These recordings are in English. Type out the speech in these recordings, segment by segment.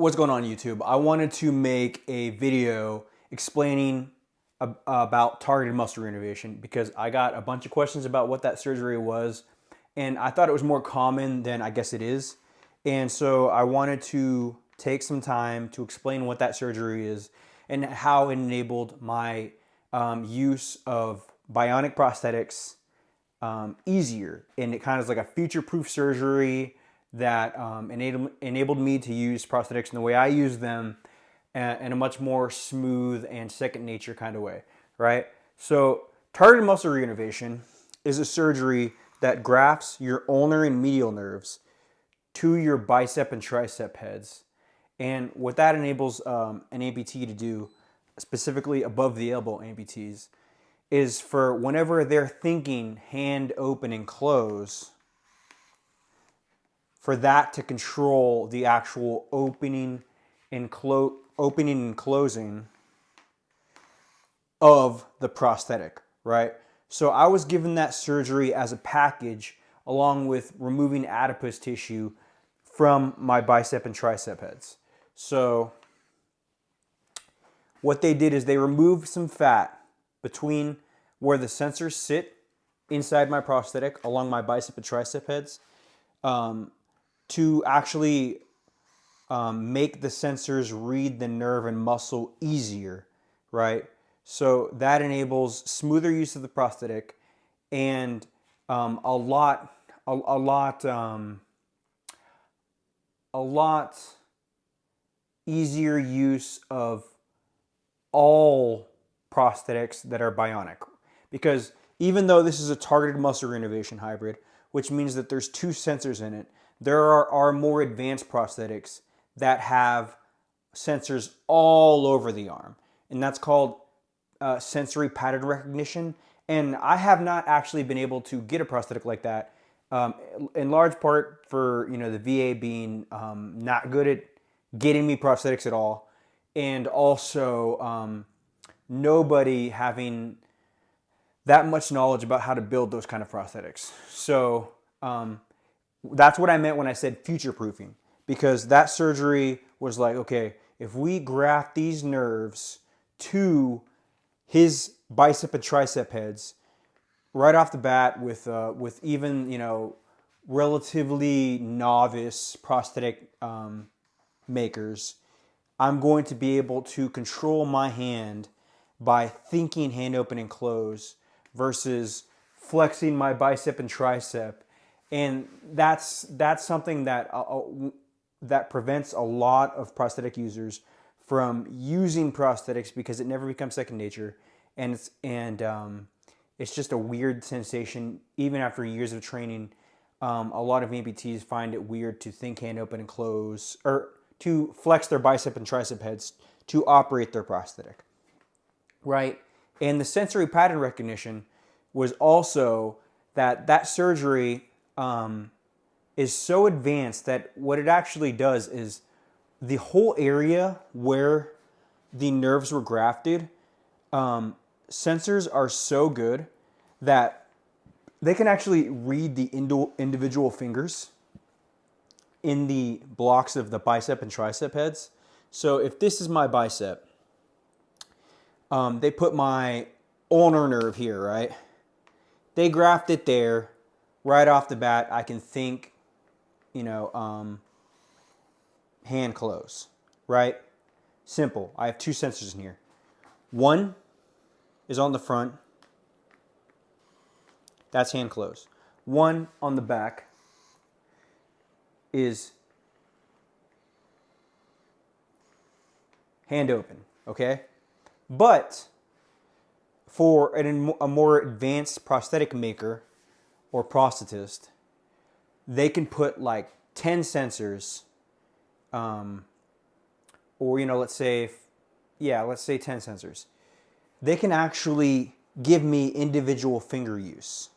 What's going on YouTube? I wanted to make a video explaining about targeted muscle reinnervation because I got a bunch of questions about what that surgery was, and I thought it was more common than I guess it is. And so I wanted to take some time to explain what that surgery is and how it enabled my use of bionic prosthetics easier. And it kind of is like a future-proof surgery that enabled me to use prosthetics in the way I use them in a much more smooth and second nature kind of way, right? So targeted muscle reinnervation is a surgery that grafts your ulnar and medial nerves to your bicep and tricep heads. And what that enables an amputee to do, specifically above the elbow amputees, is for whenever they're thinking hand open and close, for that to control the actual opening and closing of the prosthetic, right? So I was given that surgery as a package along with removing adipose tissue from my bicep and tricep heads. So what they did is they removed some fat between where the sensors sit inside my prosthetic along my bicep and tricep heads, to actually make the sensors read the nerve and muscle easier, right? So that enables smoother use of the prosthetic and a lot easier use of all prosthetics that are bionic. Because even though this is a targeted muscle reinnervation hybrid, which means that there's two sensors in it, there are more advanced prosthetics that have sensors all over the arm. And that's called sensory pattern recognition. And I have not actually been able to get a prosthetic like that, in large part for the VA being not good at getting me prosthetics at all. And also nobody having that much knowledge about how to build those kind of prosthetics. So that's what I meant when I said future-proofing, because that surgery was like, okay, if we graft these nerves to his bicep and tricep heads right off the bat with even relatively novice prosthetic makers, I'm going to be able to control my hand by thinking hand open and close versus flexing my bicep and tricep. And that's something that that prevents a lot of prosthetic users from using prosthetics because it never becomes second nature, and it's just a weird sensation. Even after years of training, a lot of amputees find it weird to think hand open and close, or to flex their bicep and tricep heads to operate their prosthetic, right? And the sensory pattern recognition was also that surgery is so advanced that what it actually does is the whole area where the nerves were grafted, sensors are so good that they can actually read the individual fingers in the blocks of the bicep and tricep heads. So if this is my bicep, they put my ulnar nerve here, right? They graft it there. Right off the bat, I can think, hand close, right? Simple. I have two sensors in here. One is on the front. That's hand close. One on the back is hand open, okay? But for a more advanced prosthetic maker or prosthetist, they can put like 10 sensors, or let's say 10 sensors. They can actually give me individual finger use,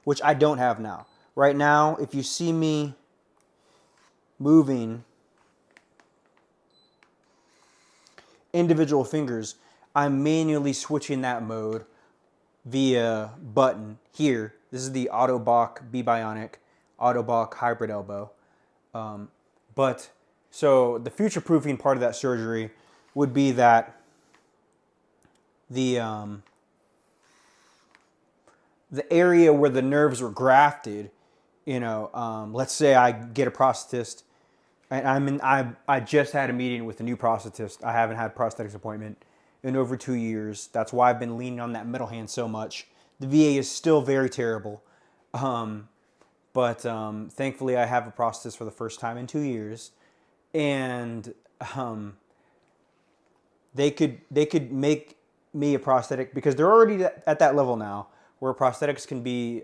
which I don't have now. Right now, if you see me moving individual fingers, I'm manually switching that mode via button here. This is the Autobach B Bionic Autobach hybrid elbow. But So the future-proofing part of that surgery would be that the area where the nerves were grafted, let's say I get a prosthetist, and I just had a meeting with a new prosthetist. I haven't had a prosthetics appointment in over 2 years. That's why I've been leaning on that middle hand so much. The VA is still very terrible. But thankfully I have a prosthetist for the first time in 2 years. And they could make me a prosthetic, because they're already at that level now where prosthetics can be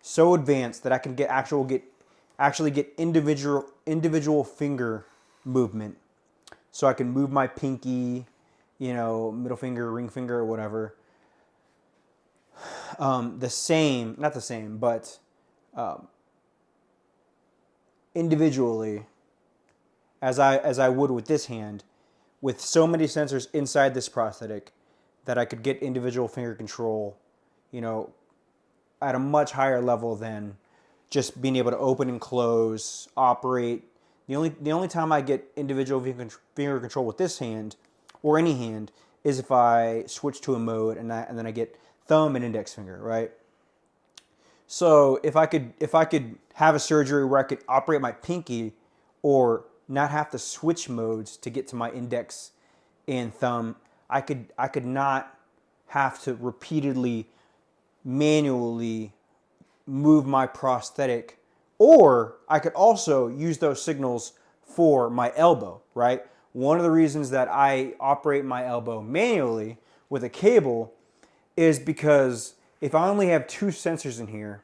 so advanced that I can actually get individual finger movement. So I can move my pinky, middle finger, ring finger, or whatever. Not the same, but individually, as I would with this hand, with so many sensors inside this prosthetic, that I could get individual finger control, at a much higher level than just being able to open and close, operate. The only time I get individual finger control with this hand, or any hand, is if I switch to a mode and then I get thumb and index finger, right? So if I could have a surgery where I could operate my pinky, or not have to switch modes to get to my index and thumb, I could not have to repeatedly manually move my prosthetic, or I could also use those signals for my elbow, right? One of the reasons that I operate my elbow manually with a cable is because if I only have 2 sensors in here,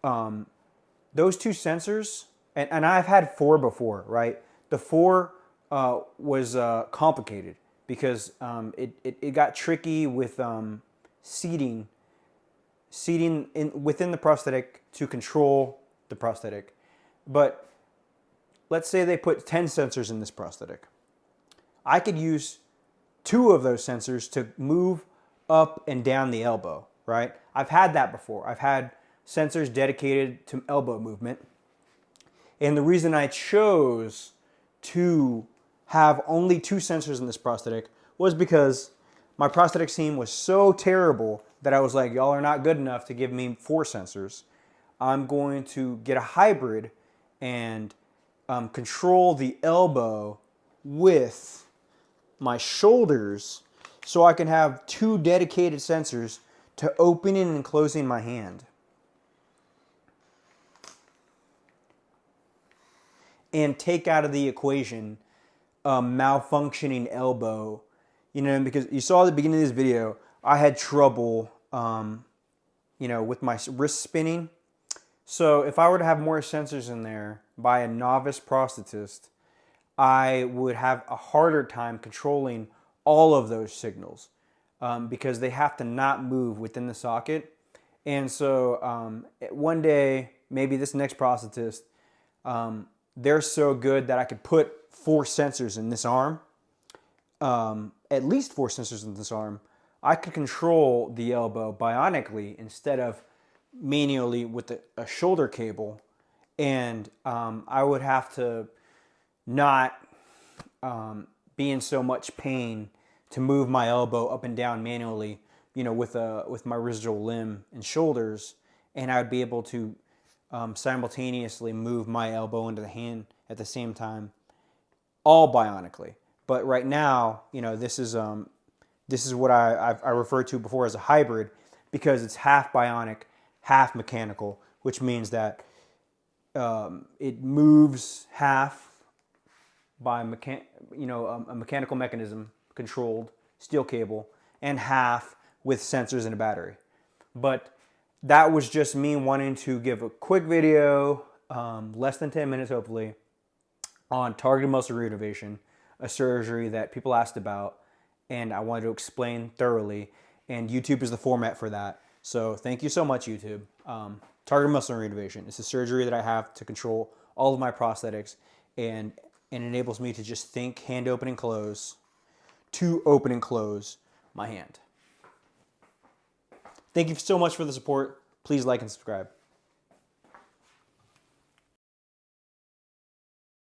those 2 sensors, and I've had 4 before, right? The 4 was complicated because it got tricky with seating within the prosthetic to control the prosthetic. But let's say they put 10 sensors in this prosthetic. I could use 2 of those sensors to move up and down the elbow, right? I've had that before. I've had sensors dedicated to elbow movement. And the reason I chose to have only 2 sensors in this prosthetic was because my prosthetics team was so terrible that I was like, y'all are not good enough to give me 4 sensors. I'm going to get a hybrid and control the elbow with my shoulders, so I can have 2 dedicated sensors to opening and closing my hand. And take out of the equation a malfunctioning elbow. Because you saw at the beginning of this video, I had trouble, with my wrist spinning. So if I were to have more sensors in there by a novice prosthetist, I would have a harder time controlling all of those signals because they have to not move within the socket. And so one day, maybe this next prosthetist, they're so good that I could put 4 sensors in this arm, at least 4 sensors in this arm. I could control the elbow bionically instead of manually with a shoulder cable. And I would have to not be in so much pain to move my elbow up and down manually, with my residual limb and shoulders. And I would be able to simultaneously move my elbow into the hand at the same time, all bionically. But right now, this is what I referred to before as a hybrid, because it's half bionic, half mechanical, which means that it moves half by a mechanical mechanism controlled steel cable, and half with sensors and a battery. But that was just me wanting to give a quick video, less than 10 minutes hopefully, on targeted muscle reinnervation, a surgery that people asked about, and I wanted to explain thoroughly, and YouTube is the format for that. So thank you so much, YouTube. Targeted muscle reinnervation is a surgery that I have to control all of my prosthetics, and enables me to just think hand open and close, to open and close my hand. Thank you so much for the support. Please like and subscribe.